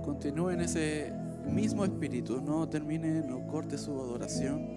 Continúe en ese mismo espíritu, no termine, no corte su adoración.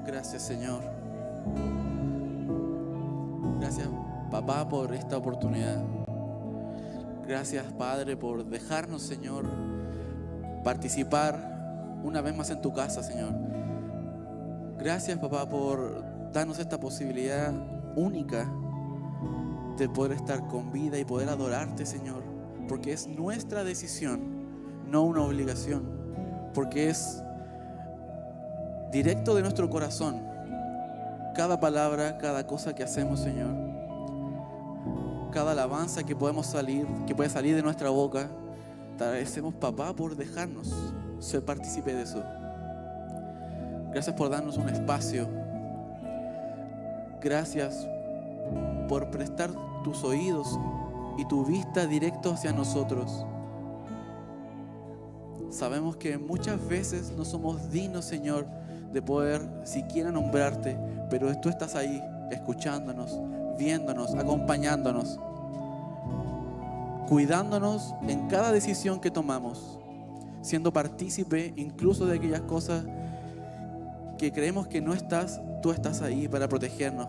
Gracias, Señor. Gracias, Papá, por esta oportunidad. Gracias, Padre, por dejarnos, Señor, participar una vez más en tu casa, Señor. Gracias, Papá, por darnos esta posibilidad única de poder estar con vida y poder adorarte, Señor, porque es nuestra decisión, no una obligación, porque es directo de nuestro corazón. Cada palabra, cada cosa que hacemos, Señor, cada alabanza que puede salir de nuestra boca, te agradecemos, Papá, por dejarnos ser partícipe de eso. Gracias por darnos un espacio. Gracias por prestar tus oídos y tu vista directo hacia nosotros. Sabemos que muchas veces no somos dignos, Señor, de poder siquiera nombrarte, pero tú estás ahí, escuchándonos, viéndonos, acompañándonos, cuidándonos en cada decisión que tomamos, siendo partícipe incluso de aquellas cosas que creemos que no estás, tú estás ahí para protegernos.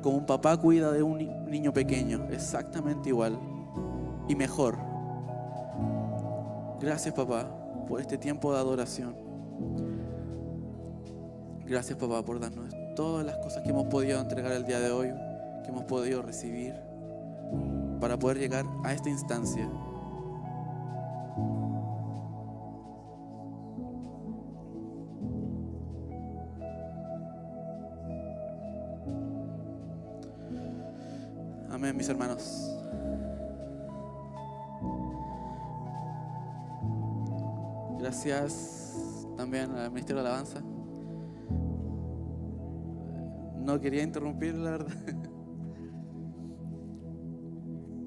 Como un papá cuida de un niño pequeño, exactamente igual y mejor. Gracias, Papá, por este tiempo de adoración. Gracias, Papá, por darnos todas las cosas que hemos podido entregar el día de hoy, que hemos podido recibir, para poder llegar a esta instancia. Amén, mis hermanos. Gracias también al Ministerio de Alabanza. No quería interrumpir, la verdad.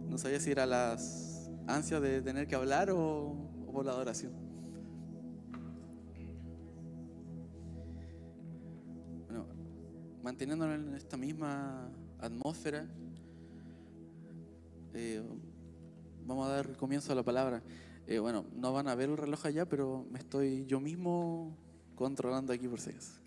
No sabía si era las ansias de tener que hablar o por la adoración. Bueno, manteniéndonos en esta misma atmósfera, vamos a dar comienzo a la palabra. Bueno, no van a ver el reloj allá, pero me estoy yo mismo controlando aquí por si acaso.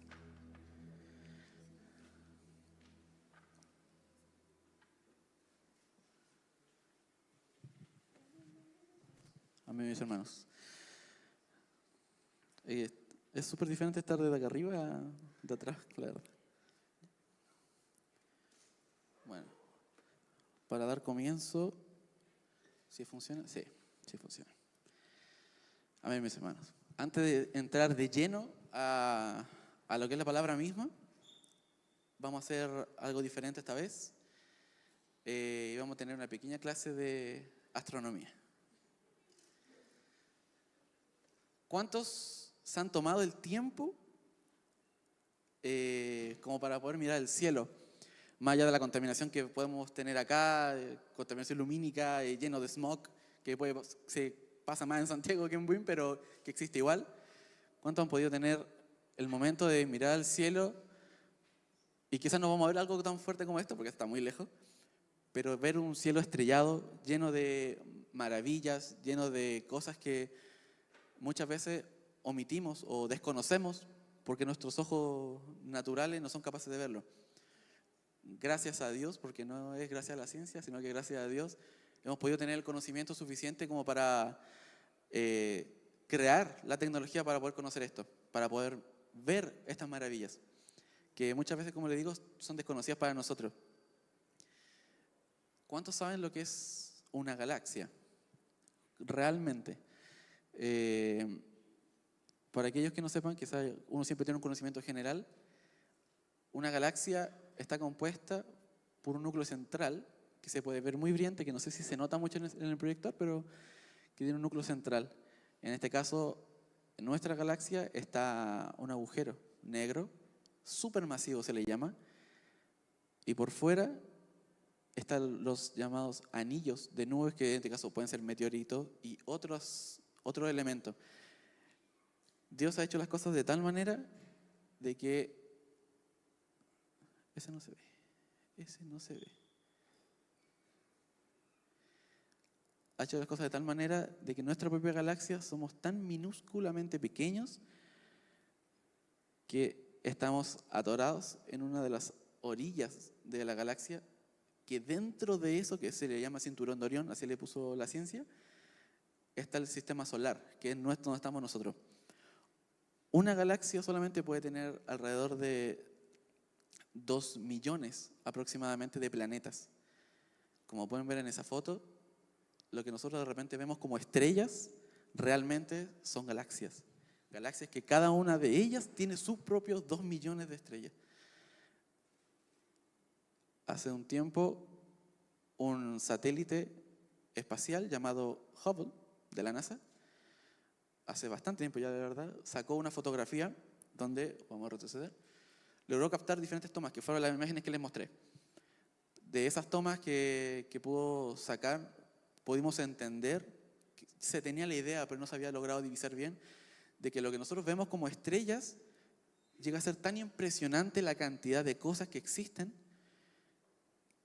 Amén, mis hermanos. Es súper diferente estar de acá arriba a de atrás, claro. Bueno, para dar comienzo, ¿sí funciona? Sí, sí funciona. Amén, mis hermanos. Antes de entrar de lleno a lo que es la palabra misma, vamos a hacer algo diferente esta vez. Y vamos a tener una pequeña clase de astronomía. ¿Cuántos se han tomado el tiempo como para poder mirar el cielo? Más allá de la contaminación que podemos tener acá, contaminación lumínica, lleno de smog, que se pasa más en Santiago que en Buin, pero que existe igual. ¿Cuántos han podido tener el momento de mirar al cielo? Y quizás no vamos a ver algo tan fuerte como esto, porque está muy lejos, pero ver un cielo estrellado, lleno de maravillas, lleno de cosas que muchas veces omitimos o desconocemos porque nuestros ojos naturales no son capaces de verlo. Gracias a Dios, porque no es gracias a la ciencia, sino que gracias a Dios hemos podido tener el conocimiento suficiente como para crear la tecnología para poder conocer esto, para poder ver estas maravillas, que muchas veces, como les digo, son desconocidas para nosotros. ¿Cuántos saben lo que es una galaxia? Realmente. Para aquellos que no sepan, quizás uno siempre tiene un conocimiento general. Una galaxia está compuesta por un núcleo central que se puede ver muy brillante, que no sé si se nota mucho en el proyector, pero que tiene un núcleo central. En este caso, en nuestra galaxia está un agujero negro, supermasivo se le llama, y por fuera están los llamados anillos de nubes, que en este caso pueden ser meteoritos y otros elementos. Dios ha hecho las cosas de tal manera de que ese no se ve. Ha hecho las cosas de tal manera de que en nuestra propia galaxia somos tan minúsculamente pequeños que estamos atorados en una de las orillas de la galaxia, que dentro de eso, que se le llama cinturón de Orión, así le puso la ciencia, está el sistema solar, que es donde estamos nosotros. Una galaxia solamente puede tener alrededor de 2 millones aproximadamente de planetas. Como pueden ver en esa foto, lo que nosotros de repente vemos como estrellas realmente son galaxias. Galaxias que cada una de ellas tiene sus propios 2 millones de estrellas. Hace un tiempo, un satélite espacial llamado Hubble de la NASA, hace bastante tiempo ya de verdad, sacó una fotografía donde, vamos a retroceder, logró captar diferentes tomas, que fueron las imágenes que les mostré. De esas tomas que pudo sacar, pudimos entender, que se tenía la idea, pero no se había logrado divisar bien, de que lo que nosotros vemos como estrellas llega a ser tan impresionante la cantidad de cosas que existen,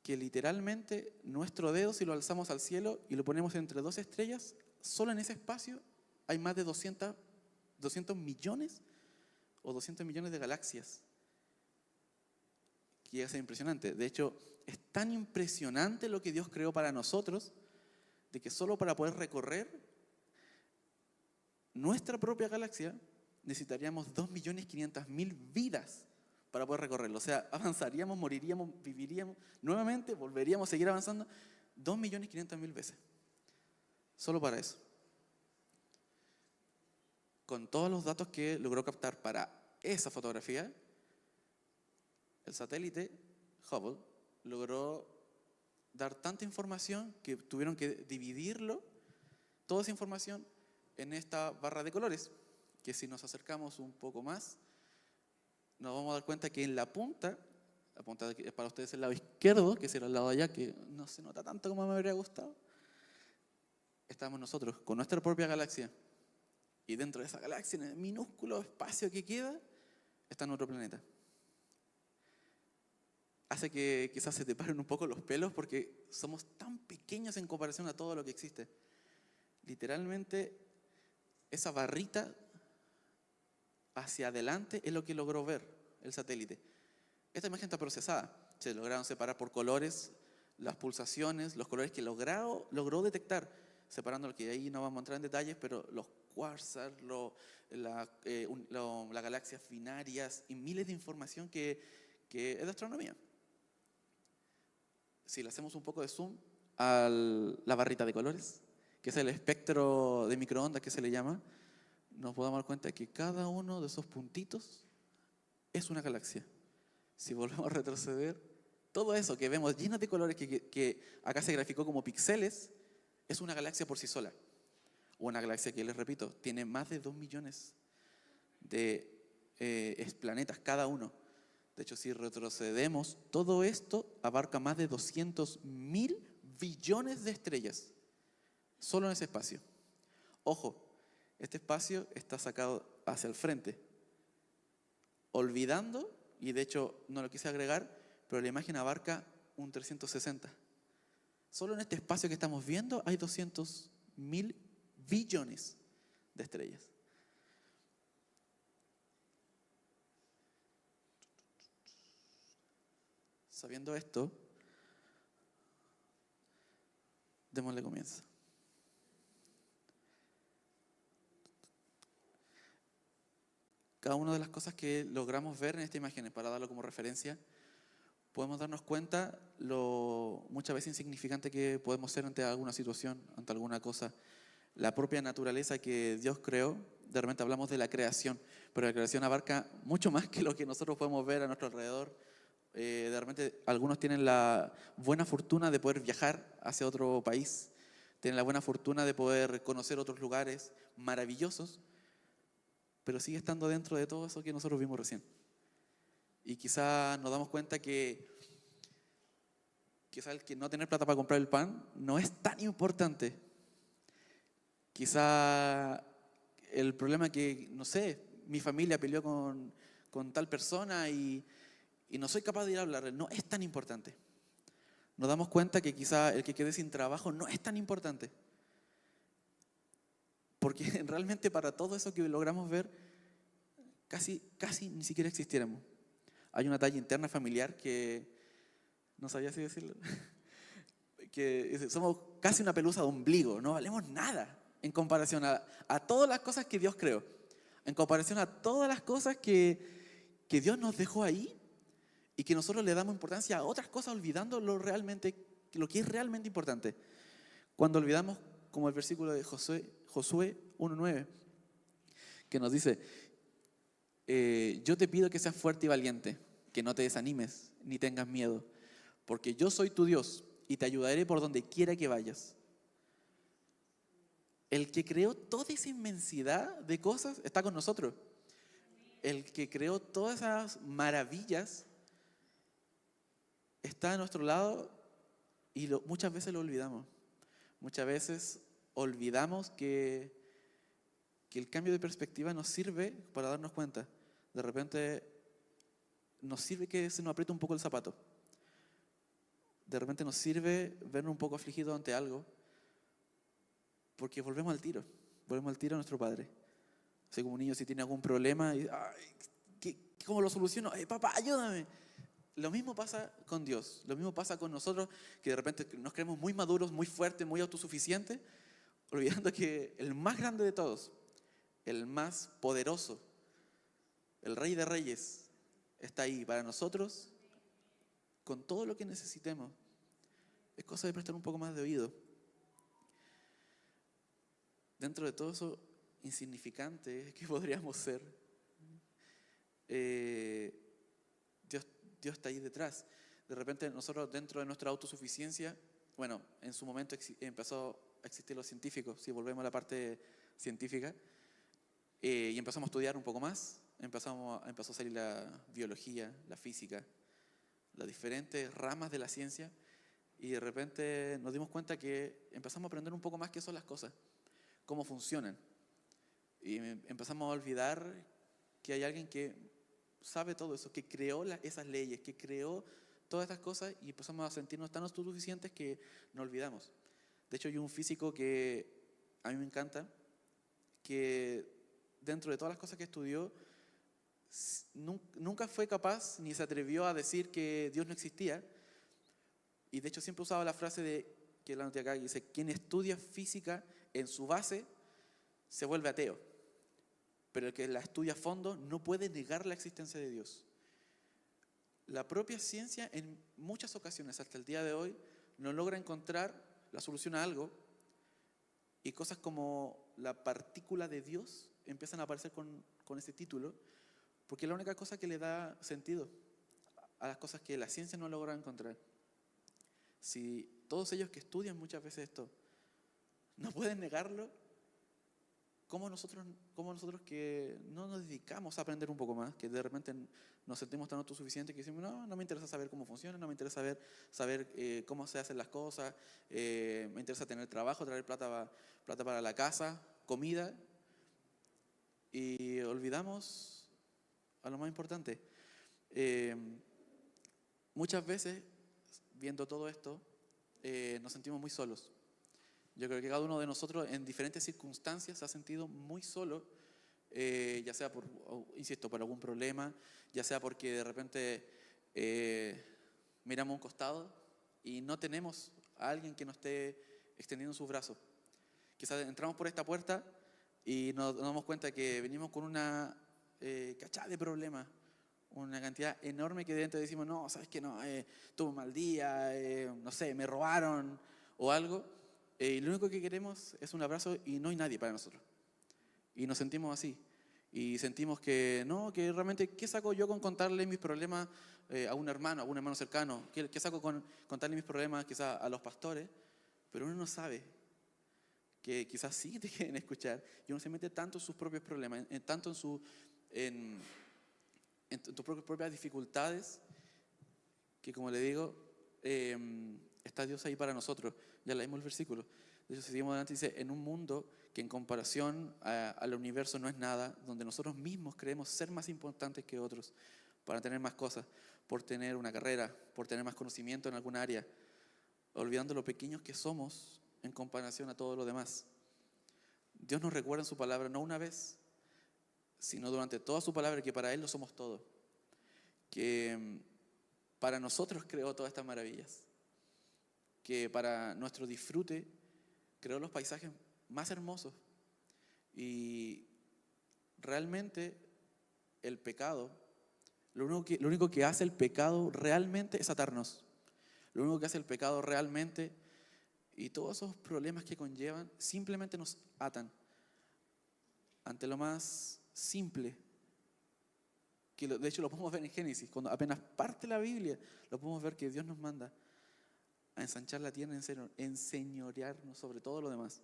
que literalmente nuestro dedo, si lo alzamos al cielo y lo ponemos entre 2 estrellas, solo en ese espacio hay más de 200 millones o 200 millones de galaxias. Que llega a ser impresionante. De hecho, es tan impresionante lo que Dios creó para nosotros, de que solo para poder recorrer nuestra propia galaxia necesitaríamos 2.500.000 vidas para poder recorrerlo. O sea, avanzaríamos, moriríamos, viviríamos, nuevamente volveríamos a seguir avanzando 2.500.000 veces. Solo para eso. Con todos los datos que logró captar para esa fotografía, el satélite Hubble logró dar tanta información que tuvieron que dividirlo, toda esa información, en esta barra de colores, que si nos acercamos un poco más, nos vamos a dar cuenta que en la punta es para ustedes el lado izquierdo, que será el lado de allá, que no se nota tanto como me habría gustado, estamos nosotros, con nuestra propia galaxia. Y dentro de esa galaxia, en el minúsculo espacio que queda, está nuestro planeta. Hace que quizás se te paren un poco los pelos porque somos tan pequeños en comparación a todo lo que existe. Literalmente, esa barrita hacia adelante es lo que logró ver el satélite. Esta imagen está procesada. Se lograron separar por colores las pulsaciones, los colores que logró detectar. separando lo que ahí no vamos a entrar en detalles, pero los quasars, las galaxias binarias y miles de información que es de astronomía. Si le hacemos un poco de zoom a la barrita de colores, que es el espectro de microondas que se le llama, nos podemos dar cuenta de que cada uno de esos puntitos es una galaxia. Si volvemos a retroceder, todo eso que vemos lleno de colores que acá se graficó como píxeles, es una galaxia por sí sola. Una galaxia que, les repito, tiene más de 2 millones de planetas cada uno. De hecho, si retrocedemos, todo esto abarca más de 200.000 billones de estrellas, solo en ese espacio. Ojo, este espacio está sacado hacia el frente, olvidando, y de hecho no lo quise agregar, pero la imagen abarca un 360. Solo en este espacio que estamos viendo hay 200.000 billones de estrellas. Sabiendo esto, démosle comienzo. Cada una de las cosas que logramos ver en esta imagen, para darlo como referencia, podemos darnos cuenta lo muchas veces insignificante que podemos ser ante alguna situación, ante alguna cosa. La propia naturaleza que Dios creó, de repente hablamos de la creación, pero la creación abarca mucho más que lo que nosotros podemos ver a nuestro alrededor. De repente algunos tienen la buena fortuna de poder viajar hacia otro país, tienen la buena fortuna de poder conocer otros lugares maravillosos, pero sigue estando dentro de todo eso que nosotros vimos recién. Y quizá nos damos cuenta que quizá el que no tener plata para comprar el pan no es tan importante. Quizá el problema que, no sé, mi familia peleó con tal persona y no soy capaz de ir a hablarle, no es tan importante. Nos damos cuenta que quizá el que quede sin trabajo no es tan importante. Porque realmente para todo eso que logramos ver, casi ni siquiera existiéramos. Hay una talla interna familiar que, no sabía si decirlo, que somos casi una pelusa de ombligo, no valemos nada en comparación a todas las cosas que Dios creó, en comparación a todas las cosas que Dios nos dejó ahí y que nosotros le damos importancia a otras cosas olvidando lo que es realmente importante. Cuando olvidamos, como el versículo de Josué 1:9, que nos dice: yo te pido que seas fuerte y valiente, que no te desanimes ni tengas miedo, porque yo soy tu Dios y te ayudaré por donde quiera que vayas. El que creó toda esa inmensidad de cosas está con nosotros. El que creó todas esas maravillas está a nuestro lado y muchas veces lo olvidamos. Muchas veces olvidamos que el cambio de perspectiva nos sirve para darnos cuenta. De repente nos sirve que se nos apriete un poco el zapato. De repente nos sirve vernos un poco afligidos ante algo, porque volvemos al tiro a nuestro Padre. Así como un niño, si tiene algún problema, y, ¿cómo lo soluciono? Papá, ayúdame. Lo mismo pasa con Dios, lo mismo pasa con nosotros, que de repente nos creemos muy maduros, muy fuertes, muy autosuficientes, olvidando que el más grande de todos, el más poderoso, el Rey de Reyes, está ahí para nosotros con todo lo que necesitemos. Es cosa de prestar un poco más de oído. Dentro de todo eso insignificante que podríamos ser, Dios está ahí detrás. De repente nosotros, dentro de nuestra autosuficiencia, bueno, en su momento empezó a existir los científicos, si volvemos a la parte científica, y empezamos a estudiar un poco más, empezó a salir la biología, la física, las diferentes ramas de la ciencia, y de repente nos dimos cuenta que empezamos a aprender un poco más qué son las cosas, cómo funcionan, y empezamos a olvidar que hay alguien que sabe todo eso, que creó esas leyes, que creó todas estas cosas, y empezamos a sentirnos tan autosuficientes que nos olvidamos. De hecho, hay un físico que a mí me encanta, que dentro de todas las cosas que estudió, nunca fue capaz ni se atrevió a decir que Dios no existía, y de hecho siempre usaba la frase de que es la nota acá, que dice, quien estudia física en su base se vuelve ateo, pero el que la estudia a fondo no puede negar la existencia de Dios. La propia ciencia en muchas ocasiones, hasta el día de hoy, no logra encontrar la solución a algo, y cosas como la partícula de Dios empiezan a aparecer con ese título, porque es la única cosa que le da sentido a las cosas que la ciencia no logra encontrar. Si todos ellos que estudian muchas veces esto no pueden negarlo, ¿cómo nosotros que no nos dedicamos a aprender un poco más, que de repente nos sentimos tan autosuficientes que decimos, no me interesa saber cómo funciona, no me interesa saber cómo se hacen las cosas, me interesa tener trabajo, traer plata para la casa, comida, y olvidamos a lo más importante? Muchas veces, viendo todo esto, nos sentimos muy solos. Yo creo que cada uno de nosotros en diferentes circunstancias se ha sentido muy solo, ya sea por algún problema, ya sea porque de repente miramos a un costado y no tenemos a alguien que nos esté extendiendo sus brazos. Quizás entramos por esta puerta y nos damos cuenta que venimos con una cachada de problemas, una cantidad enorme que dentro decimos, no, sabes que no, tuve un mal día, no sé, me robaron o algo. Y lo único que queremos es un abrazo y no hay nadie para nosotros. Y nos sentimos así. Y sentimos que realmente, ¿qué saco yo con contarle mis problemas a un hermano cercano? ¿Qué saco con contarle mis problemas quizás a los pastores? Pero uno no sabe que quizás sí te quieren escuchar. Y uno se mete tanto en sus propios problemas, tanto en tus propias dificultades, que como le digo, está Dios ahí para nosotros. Ya leímos el versículo. De hecho, si seguimos adelante, dice, en un mundo que en comparación al universo no es nada, donde nosotros mismos creemos ser más importantes que otros, para tener más cosas, por tener una carrera, por tener más conocimiento en alguna área, olvidando lo pequeños que somos en comparación a todo lo demás. Dios nos recuerda en su palabra, no una vez, sino durante toda su palabra, que para Él lo somos todo. Que para nosotros creó todas estas maravillas. Que para nuestro disfrute creó los paisajes más hermosos. Y realmente el pecado, lo único que hace el pecado realmente es atarnos. Lo único que hace el pecado realmente, y todos esos problemas que conllevan, simplemente nos atan ante lo más simple, que de hecho lo podemos ver en Génesis, cuando apenas parte la Biblia, lo podemos ver que Dios nos manda a ensanchar la tierra, enseñorearnos sobre todo lo demás.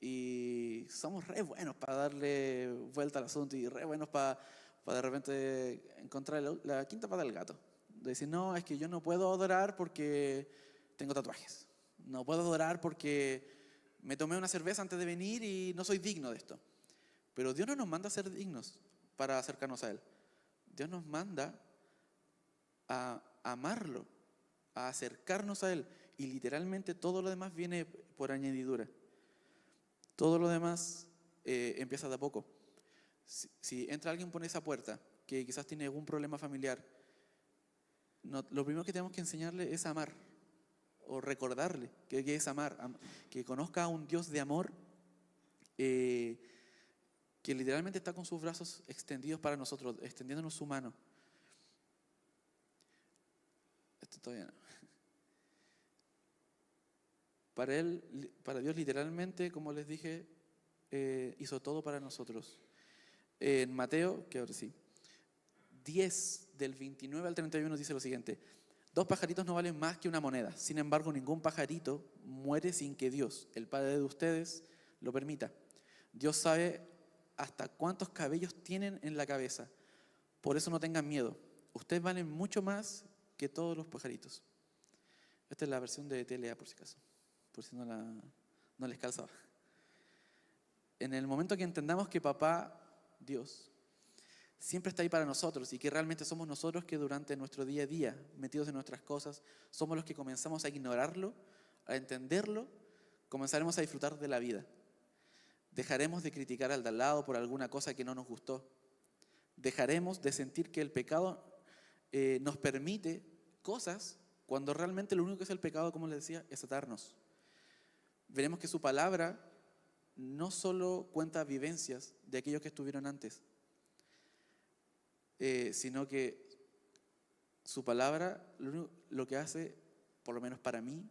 Y somos re buenos para darle vuelta al asunto y re buenos para de repente encontrar la quinta pata del gato. De decir, no, es que yo no puedo adorar porque tengo tatuajes. No puedo adorar porque me tomé una cerveza antes de venir y no soy digno de esto. Pero Dios no nos manda a ser dignos para acercarnos a Él. Dios nos manda a amarlo, a acercarnos a Él, y literalmente todo lo demás viene por añadidura. Todo lo demás empieza de a poco. Si entra alguien por esa puerta que quizás tiene algún problema familiar, lo primero que tenemos que enseñarle es amar, o recordarle que es amar, que conozca a un Dios de amor que literalmente está con sus brazos extendidos para nosotros, extendiéndonos su mano. Esto todavía no. Para Dios literalmente, como les dije, hizo todo para nosotros. En Mateo, que ahora sí, 10 del 29 al 31 dice lo siguiente: 2 pajaritos no valen más que una moneda. Sin embargo, ningún pajarito muere sin que Dios, el Padre de ustedes, lo permita. Dios sabe hasta cuántos cabellos tienen en la cabeza. Por eso no tengan miedo. Ustedes valen mucho más que todos los pajaritos. Esta es la versión de TLA, por si acaso, por si no les calzaba. En el momento que entendamos que Papá, Dios, siempre está ahí para nosotros, y que realmente somos nosotros que durante nuestro día a día, metidos en nuestras cosas, somos los que comenzamos a ignorarlo, a entenderlo, comenzaremos a disfrutar de la vida. Dejaremos de criticar al de al lado por alguna cosa que no nos gustó. Dejaremos de sentir que el pecado nos permite cosas cuando realmente lo único que es el pecado, como les decía, es atarnos. Veremos que su palabra no solo cuenta vivencias de aquellos que estuvieron antes, sino que su palabra lo que hace, por lo menos para mí,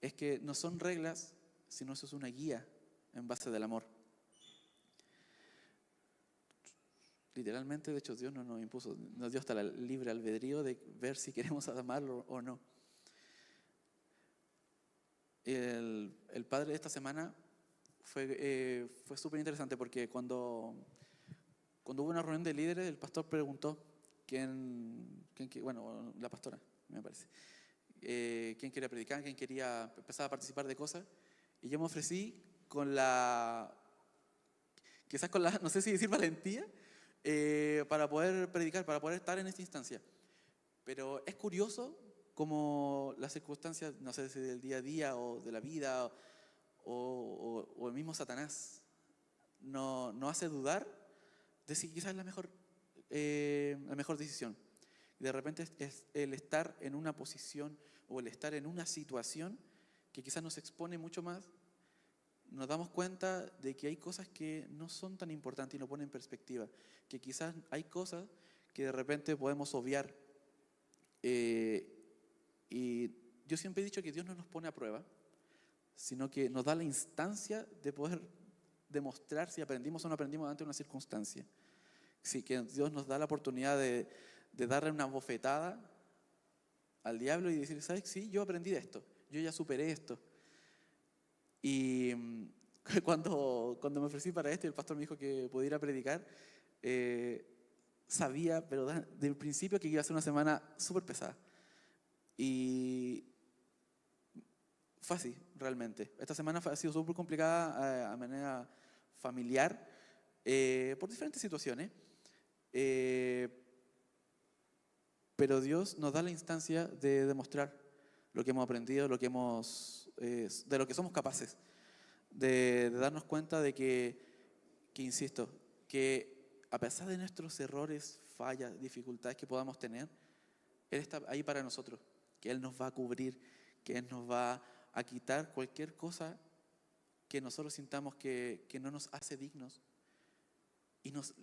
es que no son reglas, sino eso es una guía en base del amor. Literalmente, de hecho, Dios no nos impuso, nos dio hasta el libre albedrío de ver si queremos amarlo o no. El padre de esta semana fue súper interesante porque cuando hubo una reunión de líderes, el pastor preguntó bueno, la pastora, me parece, quién quería predicar, quién quería empezar a participar de cosas, y yo me ofrecí quizás con la, no sé si decir valentía, para poder predicar, para poder estar en esta instancia. Pero es curioso como las circunstancias, no sé si del día a día o de la vida o el mismo Satanás no hace dudar de si quizás es la mejor decisión. De repente es el estar en una posición o el estar en una situación que quizás nos expone mucho más, nos damos cuenta de que hay cosas que no son tan importantes y nos ponen en perspectiva, que quizás hay cosas que de repente podemos obviar. Y yo siempre he dicho que Dios no nos pone a prueba, sino que nos da la instancia de poder demostrar si aprendimos o no aprendimos ante una circunstancia. Sí, que Dios nos da la oportunidad de darle una bofetada al diablo y decir, ¿sabes? Sí, yo aprendí de esto, yo ya superé esto. Y cuando me ofrecí para esto y el pastor me dijo que pudiera predicar, sabía, pero desde el principio, que iba a ser una semana súper pesada. Y fue así, realmente. Esta semana ha sido súper complicada a manera familiar, por diferentes situaciones. Pero Dios nos da la instancia de demostrar lo que hemos aprendido, de lo que somos capaces, de darnos cuenta de que insisto, que a pesar de nuestros errores, fallas, dificultades que podamos tener, Él está ahí para nosotros, que Él nos va a cubrir, que Él nos va a quitar cualquier cosa que nosotros sintamos que no nos hace dignos, y nos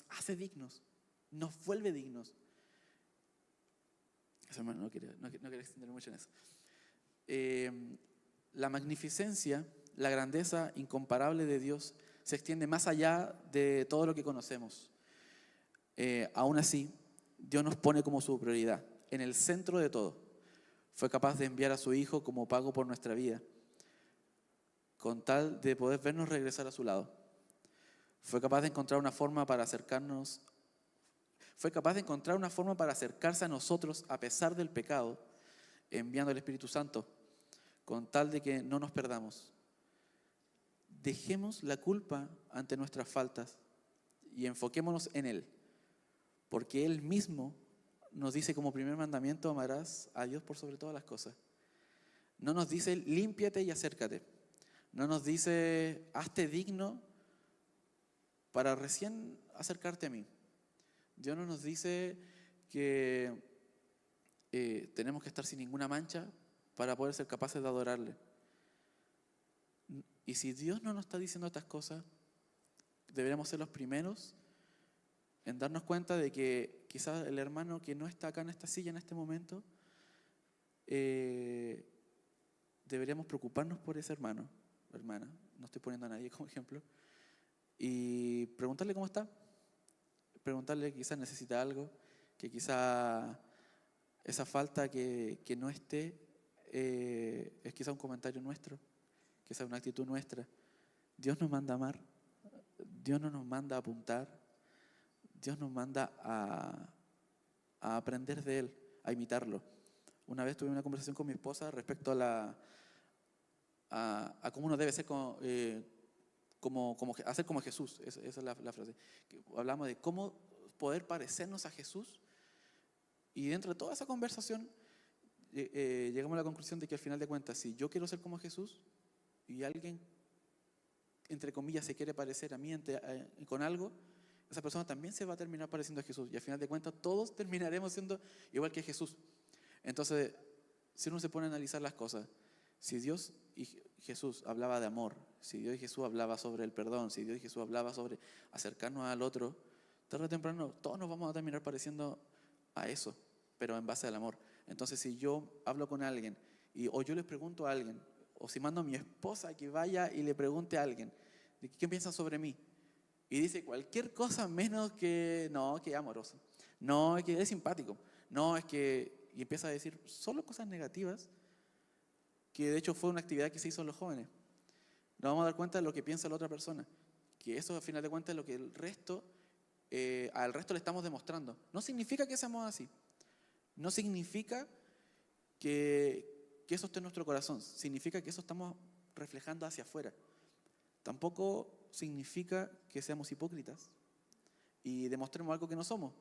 hace dignos, nos vuelve dignos. No quería extender mucho en eso. La magnificencia, la grandeza incomparable de Dios se extiende más allá de todo lo que conocemos. Aún así, Dios nos pone como su prioridad, en el centro de todo. Fue capaz de enviar a su Hijo como pago por nuestra vida, con tal de poder vernos regresar a su lado. Fue capaz de encontrar una forma para acercarse a nosotros a pesar del pecado, enviando al Espíritu Santo, con tal de que no nos perdamos. Dejemos la culpa ante nuestras faltas y enfoquémonos en Él, porque Él mismo nos dice como primer mandamiento: amarás a Dios por sobre todas las cosas. No nos dice límpiate y acércate. No nos dice hazte digno para recién acercarte a mí. Dios no nos dice que tenemos que estar sin ninguna mancha para poder ser capaces de adorarle. Y si Dios no nos está diciendo estas cosas, deberíamos ser los primeros en darnos cuenta de que quizás el hermano que no está acá en esta silla en este momento, deberíamos preocuparnos por ese hermano, hermana, no estoy poniendo a nadie como ejemplo, y preguntarle cómo está, preguntarle que quizás necesita algo, que quizás esa falta que no esté es quizás un comentario nuestro, quizás una actitud nuestra. Dios nos manda a amar, Dios no nos manda a apuntar, Dios nos manda a aprender de Él, a imitarlo. Una vez tuve una conversación con mi esposa respecto a cómo uno debe ser hacer como Jesús. Esa es la frase. Hablamos de cómo poder parecernos a Jesús, y dentro de toda esa conversación llegamos a la conclusión de que al final de cuentas, si yo quiero ser como Jesús y alguien, entre comillas, se quiere parecer a mí con algo, esa persona también se va a terminar pareciendo a Jesús, y al final de cuentas todos terminaremos siendo igual que Jesús. Entonces, si uno se pone a analizar las cosas, si Dios y Jesús hablaba de amor, si Dios y Jesús hablaba sobre el perdón, si Dios y Jesús hablaba sobre acercarnos al otro, tarde o temprano todos nos vamos a terminar pareciendo a eso, pero en base al amor. Entonces, si yo hablo con alguien o yo le pregunto a alguien, o si mando a mi esposa que vaya y le pregunte a alguien, ¿qué piensa sobre mí? Y dice cualquier cosa menos que, no, que es amoroso, no, es que es simpático, no, es que, y empieza a decir solo cosas negativas, que de hecho fue una actividad que se hizo en los jóvenes. Nos vamos a dar cuenta de lo que piensa la otra persona, que eso al final de cuentas es lo que al resto le estamos demostrando. No significa que seamos así, no significa que eso esté en nuestro corazón, significa que eso estamos reflejando hacia afuera. Tampoco significa que seamos hipócritas y demostremos algo que no somos.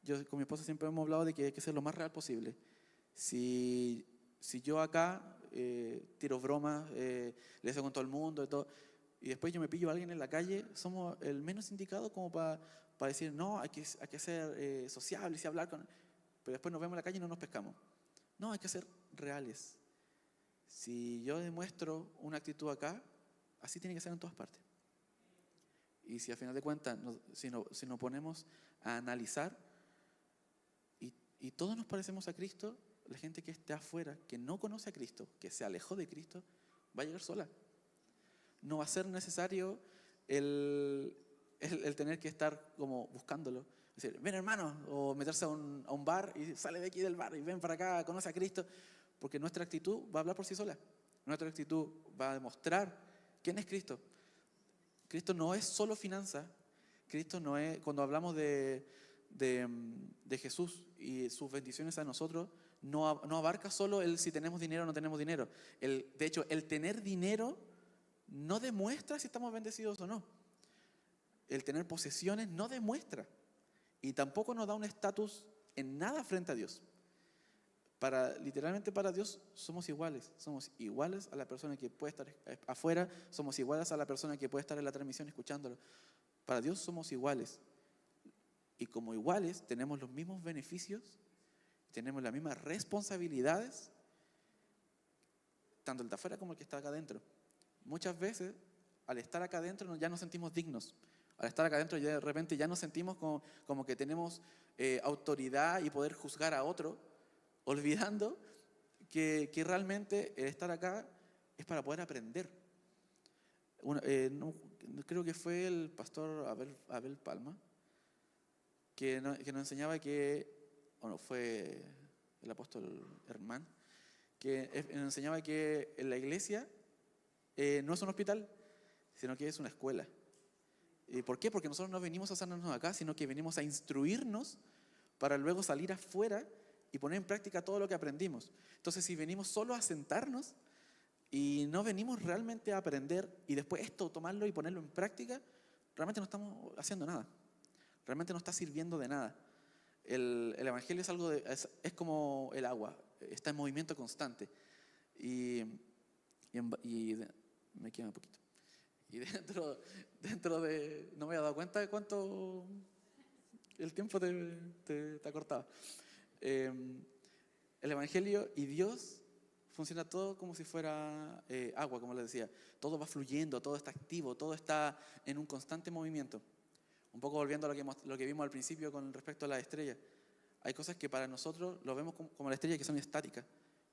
Yo con mi esposa siempre hemos hablado de que hay que ser lo más real posible. Si yo acá tiro bromas, le hago con todo el mundo y todo, y después yo me pillo a alguien en la calle, somos el menos indicado como para decir, no, hay que ser sociables y hablar con... Pero después nos vemos en la calle y no nos pescamos. No, hay que ser reales. Si yo demuestro una actitud acá, así tiene que ser en todas partes. Y si al final de cuentas, si nos ponemos a analizar y todos nos parecemos a Cristo, la gente que esté afuera, que no conoce a Cristo, que se alejó de Cristo, va a llegar sola. No va a ser necesario el tener que estar como buscándolo. Decir, ven hermano, o meterse a un bar y sale de aquí del bar y ven para acá, conoce a Cristo. Porque nuestra actitud va a hablar por sí sola. Nuestra actitud va a demostrar quién es Cristo. Cristo no es solo finanza. Cristo no es, cuando hablamos de Jesús y sus bendiciones a nosotros, no abarca solo el si tenemos dinero o no tenemos dinero. De hecho, el tener dinero no demuestra si estamos bendecidos o no. El tener posesiones no demuestra. Y tampoco nos da un estatus en nada frente a Dios. Literalmente para Dios somos iguales a la persona que puede estar afuera, somos iguales a la persona que puede estar en la transmisión escuchándolo. Para Dios somos iguales, y como iguales tenemos los mismos beneficios, tenemos las mismas responsabilidades, tanto el de afuera como el que está acá adentro. Muchas veces al estar acá adentro ya nos sentimos dignos, al estar acá adentro ya de repente ya nos sentimos como que tenemos autoridad y poder juzgar a otro, olvidando que realmente el estar acá es para poder aprender. Creo que fue el pastor Abel Palma que nos enseñaba fue el apóstol Hermán, que nos enseñaba que en la iglesia no es un hospital, sino que es una escuela. ¿Y por qué? Porque nosotros no venimos a sanarnos acá, sino que venimos a instruirnos para luego salir afuera y poner en práctica todo lo que aprendimos. Entonces, si venimos solo a sentarnos y no venimos realmente a aprender y después esto tomarlo y ponerlo en práctica, realmente no estamos haciendo nada. Realmente no está sirviendo de nada. El evangelio es algo es como el agua, está en movimiento constante. Y me queda un poquito. Y dentro de... No me había dado cuenta de cuánto el tiempo te ha cortado. El evangelio y Dios funciona todo como si fuera agua, como les decía. Todo va fluyendo, todo está activo, todo está en un constante movimiento. Un poco volviendo a lo que vimos al principio con respecto a las estrellas. Hay cosas que para nosotros lo vemos como las estrellas que son estáticas,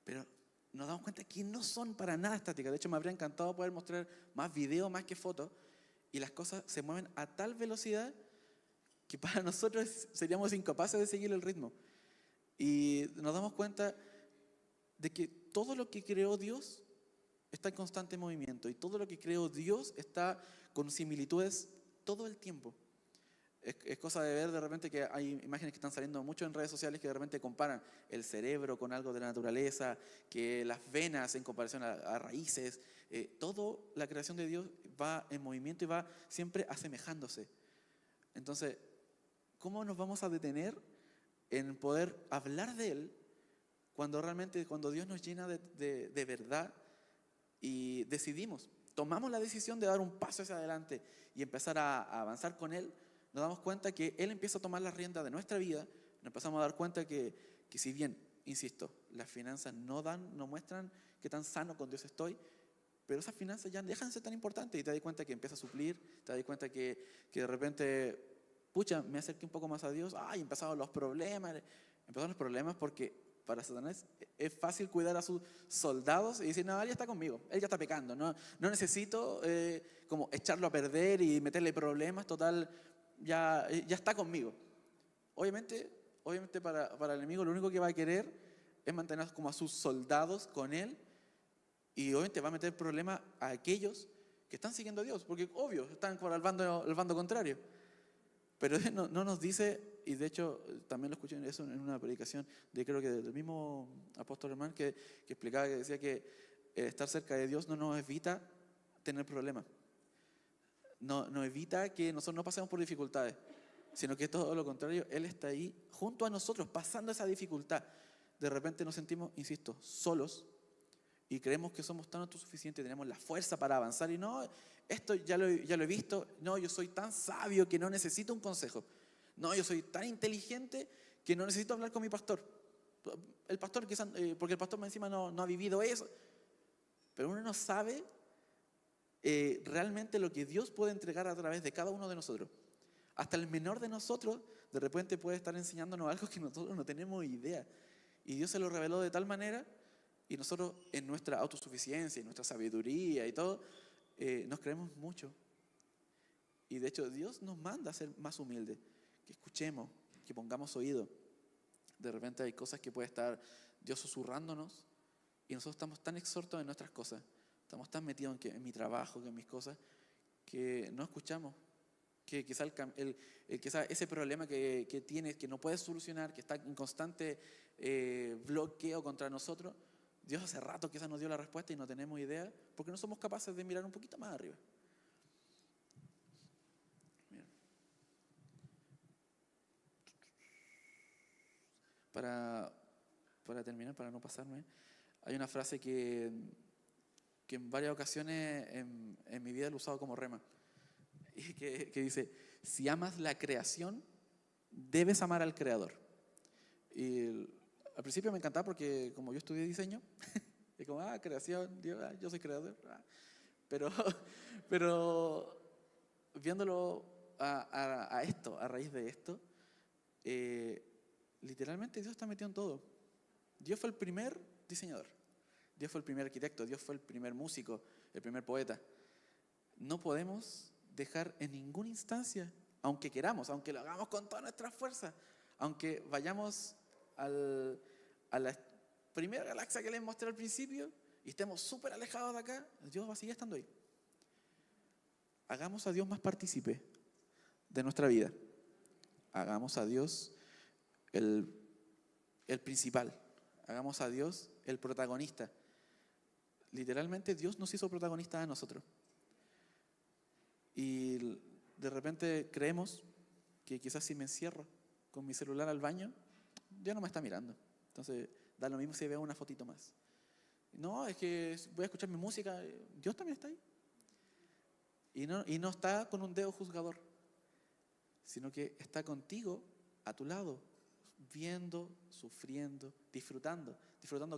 pero nos damos cuenta que no son para nada estáticas. De hecho, me habría encantado poder mostrar más videos, más que fotos, y las cosas se mueven a tal velocidad que para nosotros seríamos incapaces de seguir el ritmo. Y nos damos cuenta de que todo lo que creó Dios está en constante movimiento, y todo lo que creó Dios está con similitudes todo el tiempo. Es cosa de ver de repente que hay imágenes que están saliendo mucho en redes sociales que de repente comparan el cerebro con algo de la naturaleza, que las venas en comparación a raíces, toda la creación de Dios va en movimiento y va siempre asemejándose. Entonces, ¿cómo nos vamos a detener en poder hablar de Él cuando Dios nos llena de verdad y decidimos, tomamos la decisión de dar un paso hacia adelante y empezar a avanzar con Él? Nos damos cuenta que Él empieza a tomar las riendas de nuestra vida, nos empezamos a dar cuenta que si bien insisto, las finanzas no muestran qué tan sano con Dios estoy, pero esas finanzas ya dejan de ser tan importantes y te das cuenta que empieza a suplir, te das cuenta que de repente, pucha, me acerqué un poco más a Dios, empezaron los problemas. Empezaron los problemas porque para Satanás es fácil cuidar a sus soldados y decir, no, él ya está conmigo, él ya está pecando, no necesito como echarlo a perder y meterle problemas, total, ya está conmigo. Obviamente para el enemigo lo único que va a querer es mantener como a sus soldados con él y obviamente va a meter problemas a aquellos que están siguiendo a Dios, porque obvio, están por el bando contrario. Pero Él no nos dice, y de hecho también lo escuché eso en una predicación creo que del mismo apóstol Hermán que explicaba, que decía que estar cerca de Dios no nos evita tener problemas, no evita que nosotros no pasemos por dificultades, sino que todo lo contrario, Él está ahí junto a nosotros pasando esa dificultad. De repente nos sentimos, insisto, solos y creemos que somos tan autosuficientes, tenemos la fuerza para avanzar y no, esto ya lo he visto, no, yo soy tan sabio que no necesito un consejo, no, yo soy tan inteligente que no necesito hablar con mi pastor, el pastor quizás, porque el pastor encima no ha vivido eso, pero uno no sabe realmente lo que Dios puede entregar a través de cada uno de nosotros. Hasta el menor de nosotros de repente puede estar enseñándonos algo que nosotros no tenemos idea, y Dios se lo reveló de tal manera. Y nosotros en nuestra autosuficiencia, en nuestra sabiduría y todo, nos creemos mucho. Y de hecho Dios nos manda a ser más humildes, que escuchemos, que pongamos oído. De repente hay cosas que puede estar Dios susurrándonos y nosotros estamos tan exhortos en nuestras cosas, estamos tan metidos en mi trabajo, que en mis cosas, que no escuchamos. Que quizá ese problema que tienes, que no puedes solucionar, que está en constante bloqueo contra nosotros, Dios hace rato quizás nos dio la respuesta y no tenemos idea porque no somos capaces de mirar un poquito más arriba. Bien. Para terminar, para no pasarme, hay una frase que en varias ocasiones en mi vida lo he usado como rema, y que dice, si amas la creación, debes amar al Creador. Y al principio me encantaba porque como yo estudié diseño, y como, creación, Dios, yo soy creador. Pero viéndolo a esto, a raíz de esto, literalmente Dios está metido en todo. Dios fue el primer diseñador, Dios fue el primer arquitecto, Dios fue el primer músico, el primer poeta. No podemos dejar en ninguna instancia, aunque queramos, aunque lo hagamos con todas nuestras fuerzas, aunque vayamos a la primera galaxia que les mostré al principio y estemos súper alejados de acá, Dios va a seguir estando ahí. Hagamos a Dios más partícipe de nuestra vida. Hagamos a Dios el principal. Hagamos a Dios el protagonista. Literalmente Dios nos hizo protagonistas a nosotros. Y de repente creemos que quizás si me encierro con mi celular al baño, ya no me está mirando. Entonces da lo mismo si veo una fotito más. No, es que voy a escuchar mi música, Dios también está ahí. Y no está con un dedo juzgador, sino que está contigo, a tu lado, viendo, sufriendo, disfrutando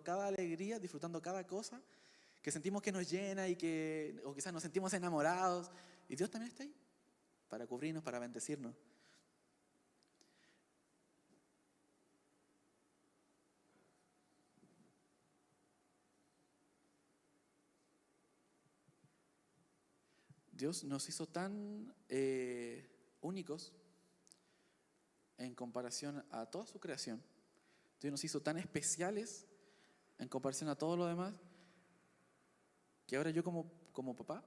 cada alegría, disfrutando cada cosa que sentimos que nos llena o quizás nos sentimos enamorados. Y Dios también está ahí para cubrirnos, para bendecirnos. Dios nos hizo tan únicos en comparación a toda su creación. Dios nos hizo tan especiales en comparación a todo lo demás, que ahora yo como papá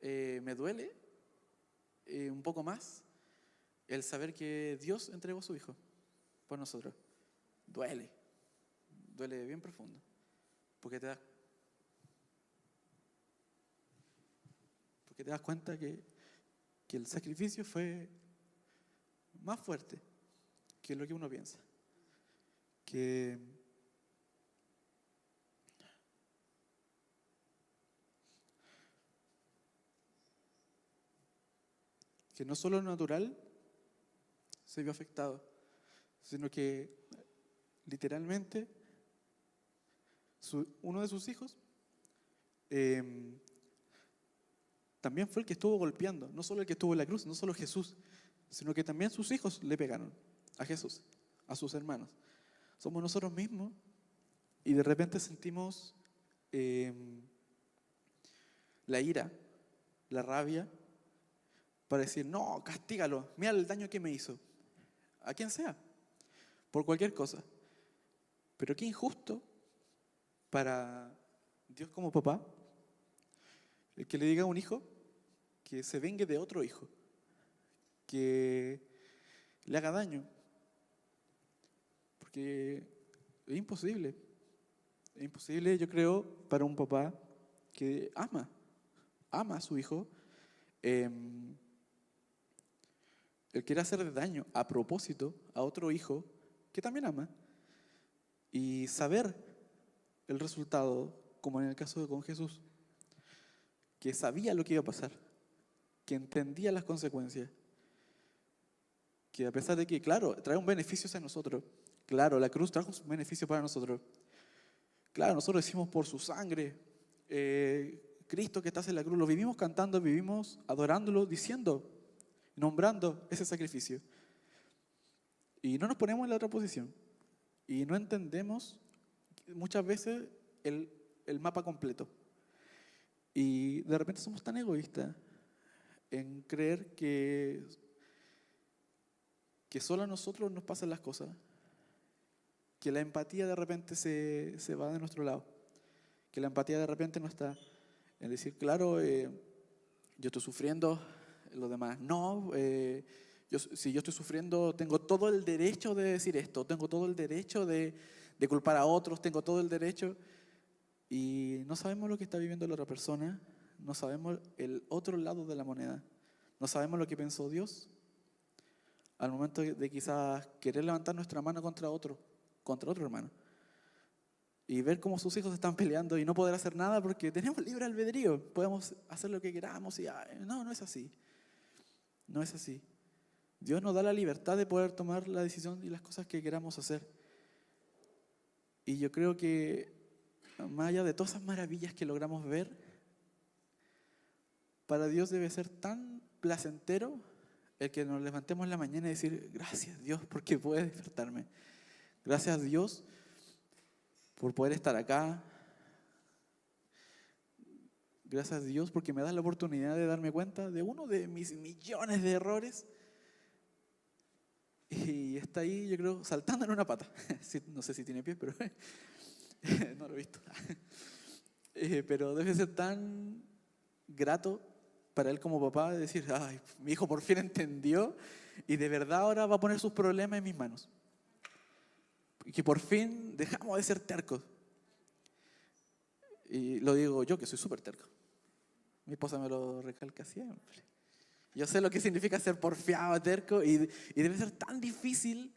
me duele un poco más el saber que Dios entregó a su Hijo por nosotros. Duele bien profundo, porque te das cuenta que el sacrificio fue más fuerte que lo que uno piensa. Que no solo lo natural se vio afectado, sino que literalmente, uno de sus hijos eh, también fue el que estuvo golpeando, no solo el que estuvo en la cruz, no solo Jesús, sino que también sus hijos le pegaron a Jesús, a sus hermanos. Somos nosotros mismos y de repente sentimos la ira, la rabia, para decir, no, castígalo, mira el daño que me hizo, a quien sea, por cualquier cosa. Pero qué injusto para Dios como papá, el que le diga a un hijo que se vengue de otro hijo, que le haga daño, porque es imposible. Es imposible, yo creo, para un papá que ama a su hijo, el quiere hacer daño a propósito a otro hijo que también ama y saber el resultado, como en el caso de con Jesús, que sabía lo que iba a pasar, que entendía las consecuencias, que a pesar de que, claro, trae un beneficio hacia nosotros, claro, la cruz trajo un beneficio para nosotros, claro, nosotros decimos por su sangre, Cristo que está en la cruz, lo vivimos cantando, vivimos adorándolo, diciendo, nombrando ese sacrificio. Y no nos ponemos en la otra posición. Y no entendemos muchas veces el mapa completo. Y de repente somos tan egoístas en creer que solo a nosotros nos pasan las cosas, que la empatía de repente se va de nuestro lado, que la empatía de repente no está en decir, claro, yo estoy sufriendo, los demás no, si yo estoy sufriendo, tengo todo el derecho de decir esto, tengo todo el derecho de culpar a otros, tengo todo el derecho, y no sabemos lo que está viviendo la otra persona, no sabemos el otro lado de la moneda, no sabemos lo que pensó Dios al momento de quizás querer levantar nuestra mano contra otro hermano, y ver cómo sus hijos están peleando y no poder hacer nada porque tenemos libre albedrío, podemos hacer lo que queramos y no es así. No es así. Dios nos da la libertad de poder tomar la decisión y las cosas que queramos hacer. Y yo creo que más allá de todas esas maravillas que logramos ver, para Dios debe ser tan placentero el que nos levantemos en la mañana y decir, gracias Dios porque puedes despertarme. Gracias Dios por poder estar acá. Gracias a Dios porque me das la oportunidad de darme cuenta de uno de mis millones de errores. Y está ahí, yo creo, saltando en una pata. No sé si tiene pies, pero no lo he visto. Pero debe ser tan grato para él como papá de decir, ay, mi hijo por fin entendió y de verdad ahora va a poner sus problemas en mis manos. Y que por fin dejamos de ser tercos. Y lo digo yo, que soy súper terco. Mi esposa me lo recalca siempre. Yo sé lo que significa ser porfiado, terco, y debe ser tan difícil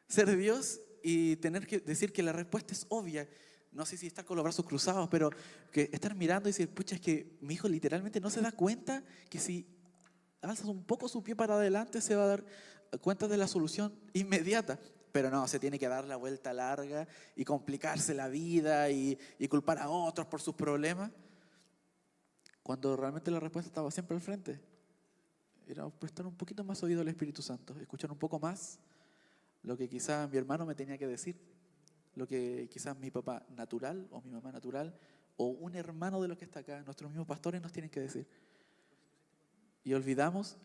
ser Dios y tener que decir que la respuesta es obvia. No sé si estar con los brazos cruzados, pero que estar mirando y decir, pucha, es que mi hijo literalmente no se da cuenta que si alzas un poco su pie para adelante se va a dar cuenta de la solución inmediata. Pero no, se tiene que dar la vuelta larga y complicarse la vida y culpar a otros por sus problemas, cuando realmente la respuesta estaba siempre al frente. Era prestar un poquito más oído al Espíritu Santo, escuchar un poco más lo que quizás mi hermano me tenía que decir, lo que quizás mi papá natural o mi mamá natural o un hermano de los que está acá, nuestros mismos pastores nos tienen que decir. Y olvidamos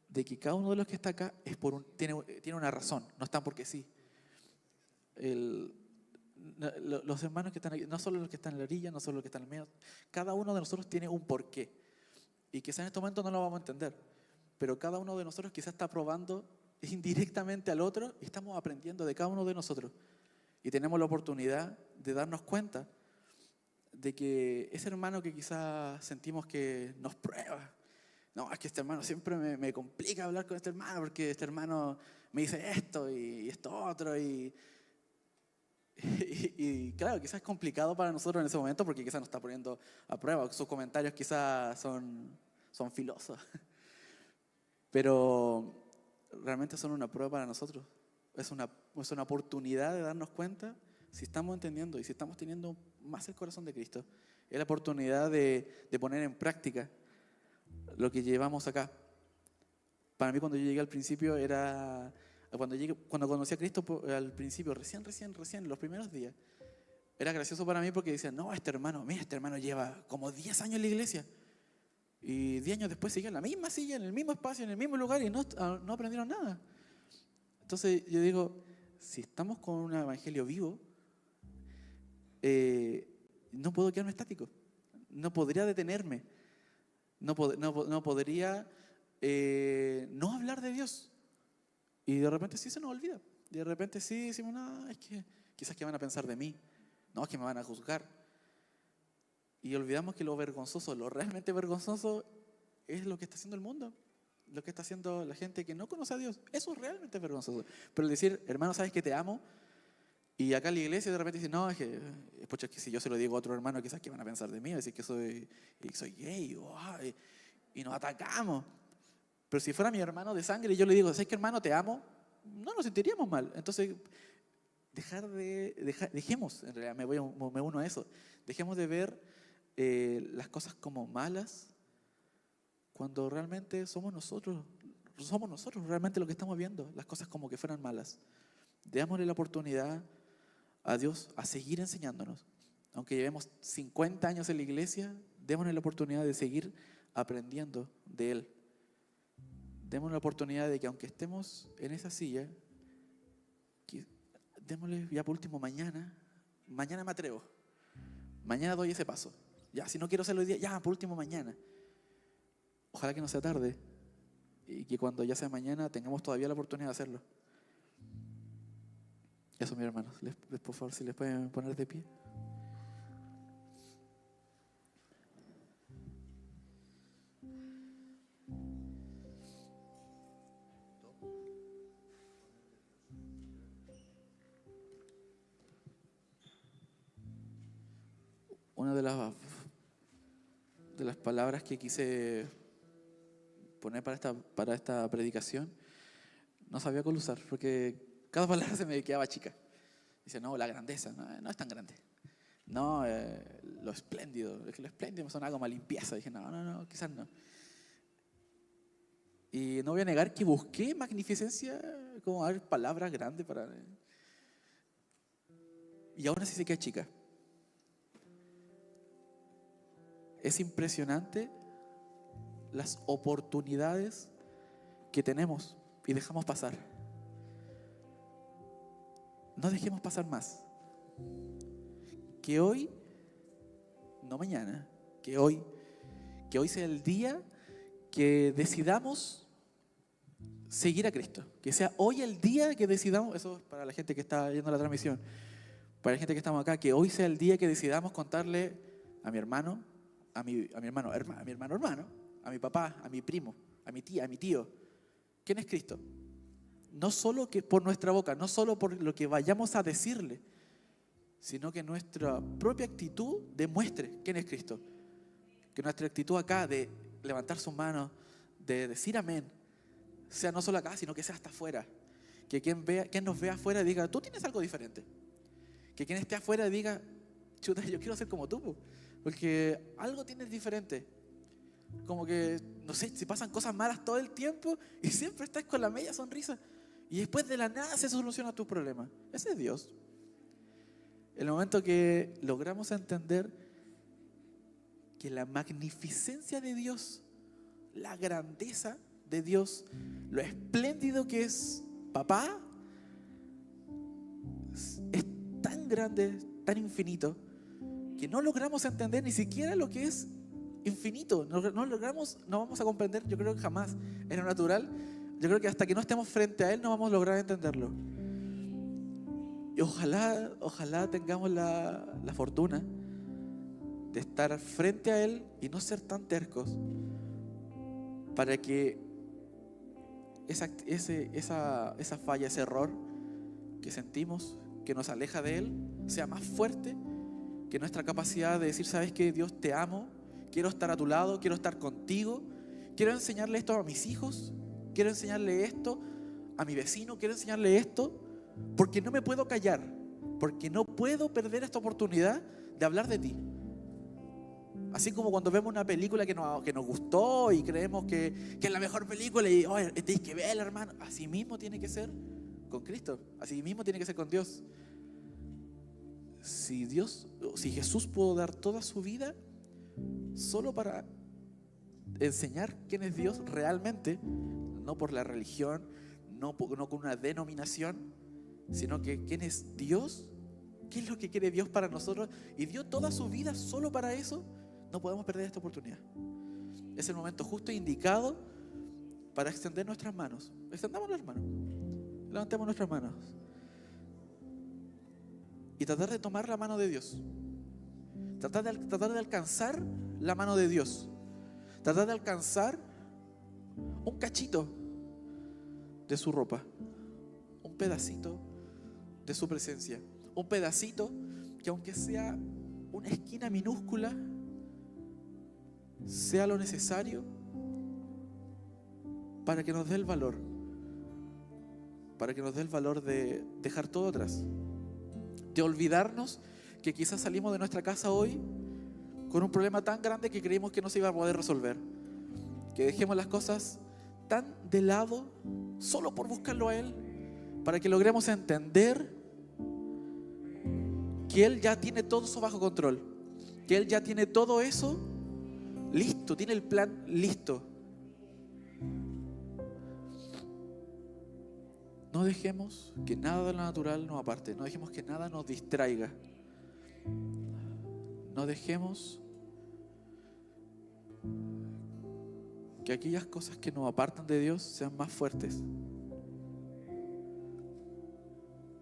de que cada uno de los que está acá tiene una razón, no están porque sí. Los hermanos que están aquí, no solo los que están en la orilla, no solo los que están en el medio, cada uno de nosotros tiene un porqué. Y quizás en este momento no lo vamos a entender, pero cada uno de nosotros quizás está probando indirectamente al otro y estamos aprendiendo de cada uno de nosotros. Y tenemos la oportunidad de darnos cuenta de que ese hermano que quizás sentimos que nos prueba, no, es que este hermano siempre me complica hablar con este hermano porque este hermano me dice esto y esto otro y claro, quizás es complicado para nosotros en ese momento porque quizás nos está poniendo a prueba, sus comentarios quizás son filosos, pero realmente son una prueba para nosotros es una oportunidad de darnos cuenta si estamos entendiendo y si estamos teniendo más el corazón de Cristo. Es la oportunidad de poner en práctica lo que llevamos acá. Para mí, cuando yo llegué al principio, cuando conocí a Cristo al principio, recién, los primeros días, era gracioso para mí porque decían, no, este hermano lleva como 10 años en la iglesia. Y 10 años después seguía en la misma silla, en el mismo espacio, en el mismo lugar y no aprendieron nada. Entonces yo digo, si estamos con un evangelio vivo, no puedo quedarme estático. No podría detenerme. No podría no hablar de Dios. Y de repente sí se nos olvida. Y de repente sí decimos, no, es que quizás que van a pensar de mí. No, es que me van a juzgar. Y olvidamos que lo vergonzoso, lo realmente vergonzoso es lo que está haciendo el mundo. Lo que está haciendo la gente que no conoce a Dios. Eso es realmente vergonzoso. Pero el decir, hermano, ¿sabes que te amo? Y acá en la iglesia de repente dicen, no, es que si yo se lo digo a otro hermano, quizás que van a pensar de mí, a decir que soy gay, y nos atacamos. Pero si fuera mi hermano de sangre y yo le digo, ¿sabes qué, hermano, te amo? No nos sentiríamos mal. Entonces, dejemos, en realidad me uno a eso, dejemos de ver las cosas como malas cuando realmente somos nosotros realmente lo que estamos viendo, las cosas como que fueran malas. Démosle la oportunidad a Dios a seguir enseñándonos. Aunque llevemos 50 años en la iglesia, démosle la oportunidad de seguir aprendiendo de Él. Démosle la oportunidad de que aunque estemos en esa silla, démosle ya por último mañana me atrevo. Mañana doy ese paso. Ya, si no quiero hacerlo hoy día, ya, por último mañana. Ojalá que no sea tarde y que cuando ya sea mañana tengamos todavía la oportunidad de hacerlo. Eso, mis hermanos. Por favor, si les pueden poner de pie. Una de las palabras que quise poner para esta predicación, no sabía cuál usar, porque cada palabra se me quedaba chica. Dice, no, la grandeza, no es tan grande. No, lo espléndido, es que lo espléndido me sonaba como a limpieza. Dije, no, quizás no. Y no voy a negar que busqué magnificencia, como dar palabras grandes para... Y aún así se queda chica. Es impresionante las oportunidades que tenemos y dejamos pasar. No dejemos pasar más. Que hoy, no mañana, que hoy sea el día que decidamos seguir a Cristo. Que sea hoy el día que decidamos, eso es para la gente que está yendo a la transmisión, para la gente que estamos acá, que hoy sea el día que decidamos contarle a mi hermano, a mi hermano, a mi papá, a mi primo, a mi tía, a mi tío, ¿quién es Cristo? No solo que por nuestra boca, no solo por lo que vayamos a decirle, sino que nuestra propia actitud demuestre quién es Cristo. Que nuestra actitud acá de levantar sus manos, de decir amén, sea no solo acá, sino que sea hasta afuera. Que quien nos vea afuera diga, tú tienes algo diferente. Que quien esté afuera diga, chuta, yo quiero ser como tú, porque algo tienes diferente. Como que, no sé, si pasan cosas malas todo el tiempo y siempre estás con la media sonrisa y después de la nada se soluciona tu problema. Ese es Dios. El momento que logramos entender que la magnificencia de Dios, la grandeza de Dios, lo espléndido que es papá, es tan grande, tan infinito, que no logramos entender ni siquiera lo que es infinito. No vamos a comprender, yo creo que jamás, en lo natural. Yo creo que hasta que no estemos frente a Él no vamos a lograr entenderlo. Y ojalá tengamos la fortuna de estar frente a Él y no ser tan tercos, para que esa falla, ese error que sentimos, que nos aleja de Él, sea más fuerte que nuestra capacidad de decir, ¿sabes qué? Dios, te amo, quiero estar a tu lado, quiero estar contigo, quiero enseñarle esto a mis hijos, quiero enseñarle esto a mi vecino, quiero enseñarle esto porque no me puedo callar, porque no puedo perder esta oportunidad de hablar de ti. Así como cuando vemos una película que nos gustó y creemos que es la mejor película y oye, tenéis que verla, hermano. Así mismo tiene que ser con Cristo, así mismo tiene que ser con Dios. Si Jesús pudo dar toda su vida solo para enseñar quién es Dios realmente, no por la religión, no con una denominación, sino que quién es Dios, qué es lo que quiere Dios para nosotros, y dio toda su vida solo para eso, no podemos perder esta oportunidad. Es el momento justo e indicado para extender nuestras manos. Extendamos las manos, levantemos nuestras manos y tratar de tomar la mano de Dios, tratar de alcanzar la mano de Dios, tratar de alcanzar un cachito de su ropa, un pedacito de su presencia, un pedacito que aunque sea una esquina minúscula, sea lo necesario para que nos dé el valor, de dejar todo atrás, de olvidarnos que quizás salimos de nuestra casa hoy con un problema tan grande que creímos que no se iba a poder resolver, que dejemos las cosas tan de lado solo por buscarlo a Él, para que logremos entender que Él ya tiene todo eso bajo control, que Él ya tiene todo eso listo, tiene el plan listo. No dejemos que nada de lo natural nos aparte, no dejemos que nada nos distraiga, no dejemos que aquellas cosas que nos apartan de Dios sean más fuertes,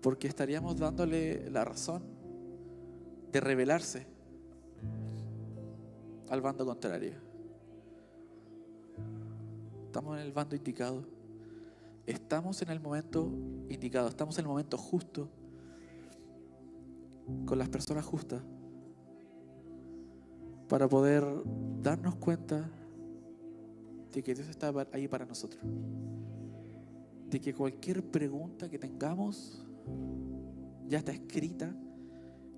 porque estaríamos dándole la razón de rebelarse al bando contrario. Estamos en el bando indicado, estamos en el momento indicado, estamos en el momento justo, con las personas justas, para poder darnos cuenta de que Dios está ahí para nosotros, de que cualquier pregunta que tengamos ya está escrita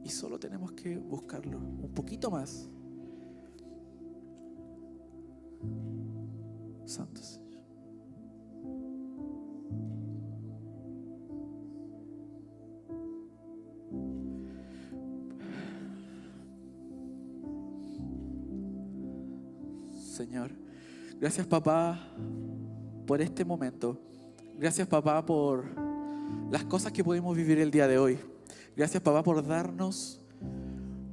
y solo tenemos que buscarlo un poquito más. Santo Señor. Señor, gracias, papá, por este momento. Gracias, papá, por las cosas que pudimos vivir el día de hoy. Gracias, papá, por darnos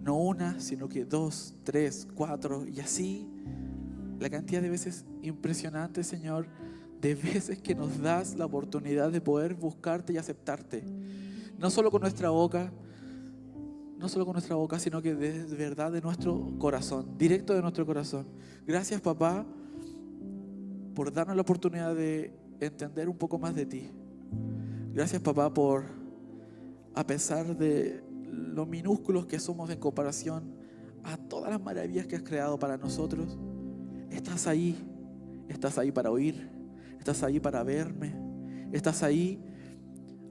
no una, sino que 2, 3, 4 y así la cantidad de veces impresionante, Señor, de veces que nos das la oportunidad de poder buscarte y aceptarte. No solo con nuestra boca, sino que de verdad de nuestro corazón, directo de nuestro corazón. Gracias, papá, por darnos la oportunidad de entender un poco más de ti. Gracias, papá, por, a pesar de lo minúsculos que somos en comparación a todas las maravillas que has creado para nosotros, estás ahí para oír, estás ahí para verme, estás ahí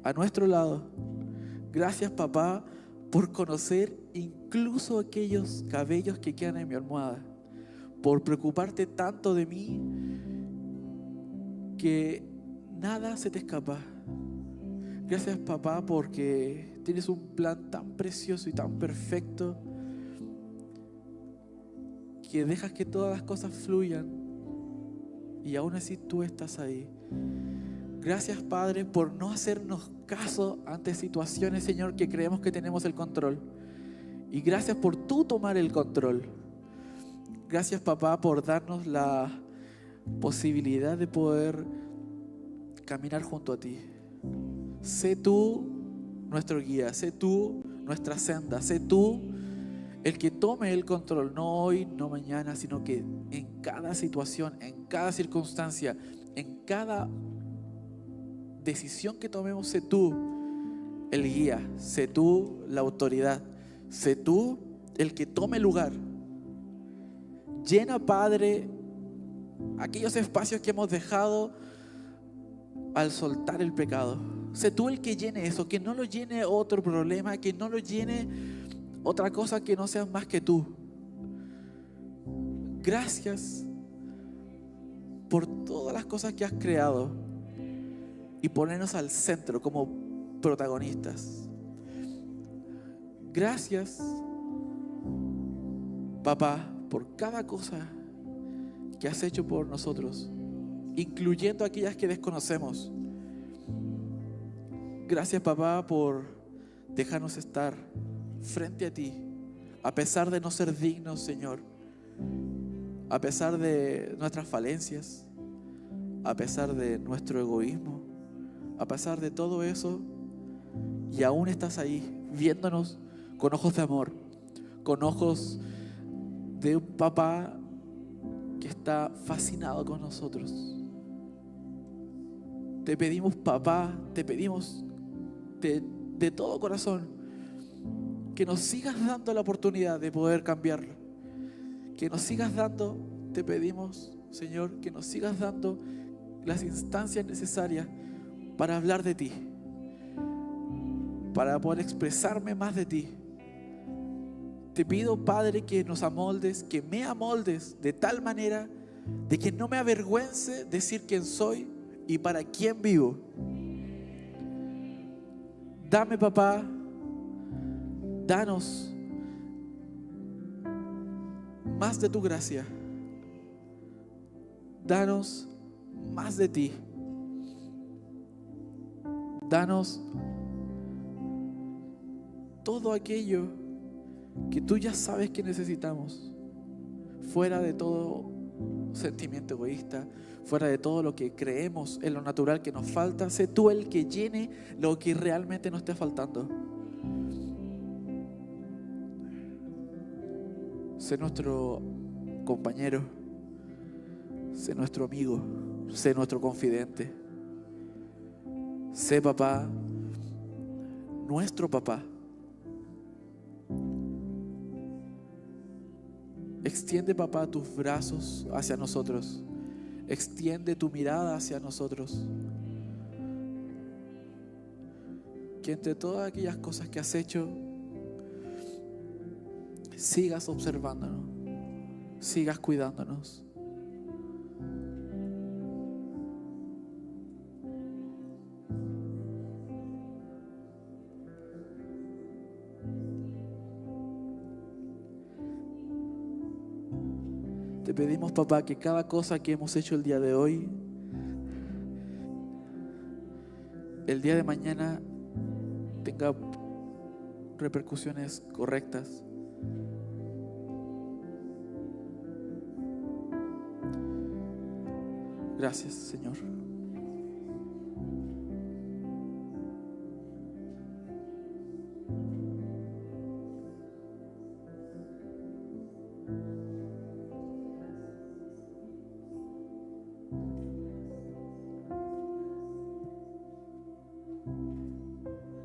a nuestro lado. Gracias, papá, por conocer incluso aquellos cabellos que quedan en mi almohada, por preocuparte tanto de mí que nada se te escapa. Gracias, papá, porque tienes un plan tan precioso y tan perfecto que dejas que todas las cosas fluyan y aún así tú estás ahí. Gracias, Padre, por no hacernos caso ante situaciones, Señor, que creemos que tenemos el control. Y gracias por tú tomar el control. Gracias, papá, por darnos la posibilidad de poder caminar junto a ti. Sé tú nuestro guía, sé tú nuestra senda, sé tú el que tome el control, no hoy, no mañana, sino que en cada situación, en cada circunstancia, en cada decisión que tomemos, sé tú el guía, sé tú la autoridad, sé tú el que tome lugar. Llena, Padre, aquellos espacios que hemos dejado al soltar el pecado. Sé tú el que llene eso, que no lo llene otro problema, que no lo llene otra cosa que no sea más que tú. Gracias por todas las cosas que has creado y ponernos al centro como protagonistas. Gracias, papá, por cada cosa que has hecho por nosotros, incluyendo aquellas que desconocemos. Gracias, papá, por dejarnos estar frente a ti, a pesar de no ser dignos, Señor, a pesar de nuestras falencias, a pesar de nuestro egoísmo, a pesar de todo eso, y aún estás ahí viéndonos con ojos de amor, con ojos de un papá que está fascinado con nosotros. Te pedimos, papá, te pedimos de todo corazón que nos sigas dando la oportunidad de poder cambiarlo, que nos sigas dando, te pedimos, Señor, que nos sigas dando las instancias necesarias para hablar de ti, para poder expresarme más de ti. Te pido, Padre, que nos amoldes, que me amoldes de tal manera de que no me avergüence decir quién soy y para quién vivo. Dame, papá, danos más de tu gracia. Danos más de ti. Danos todo aquello que tú ya sabes que necesitamos, fuera de todo sentimiento egoísta, fuera de todo lo que creemos en lo natural que nos falta. Sé tú el que llene lo que realmente nos esté faltando. Sé nuestro compañero, sé nuestro amigo, sé nuestro confidente. Sé, papá, nuestro papá. Extiende, papá, tus brazos hacia nosotros. Extiende tu mirada hacia nosotros. Que entre todas aquellas cosas que has hecho, sigas observándonos, sigas cuidándonos. Te pedimos, papá, que cada cosa que hemos hecho el día de hoy, el día de mañana tenga repercusiones correctas. Gracias, Señor.